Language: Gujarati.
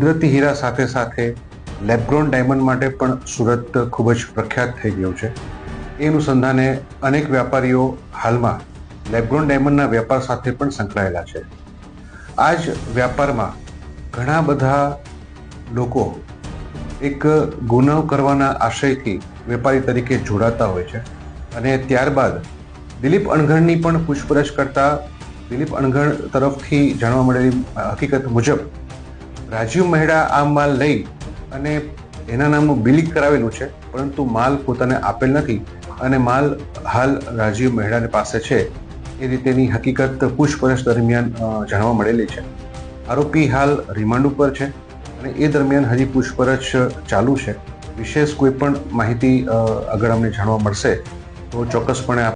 કુદરતી હીરા સાથે સાથે લેબગ્રોન ડાયમંડ માટે પણ સુરત ખૂબ જ પ્રખ્યાત થઈ ગયું છે. એ અનુસંધાને અનેક વેપારીઓ હાલમાં લેબગ્રોન ડાયમંડના વેપાર સાથે પણ સંકળાયેલા છે. આ જ વ્યાપારમાં ઘણા બધા લોકો એક ગુનો કરવાના આશયથી વેપારી તરીકે જોડાતા હોય છે અને ત્યારબાદ દિલીપ અણઘડની પણ પૂછપરછ કરતા દિલીપ અણઘડ તરફથી જાણવા મળેલી હકીકત મુજબ રાજીવ મહેડા આ માલ લઈ અને એના નામનું બિલિંગ કરાવેલું છે, પરંતુ માલ પોતાને આપેલ નથી અને માલ હાલ રાજીવ મહેડાની પાસે છે એ રીતેની હકીકત પૂછપરછ દરમિયાન જાણવા મળેલી છે. આરોપી હાલ રિમાન્ડ ઉપર છે અને એ દરમિયાન હજી પૂછપરછ ચાલુ છે. વિશેષ કોઈ પણ માહિતી આગળ અમને જાણવા મળશે તો ચોક્કસપણે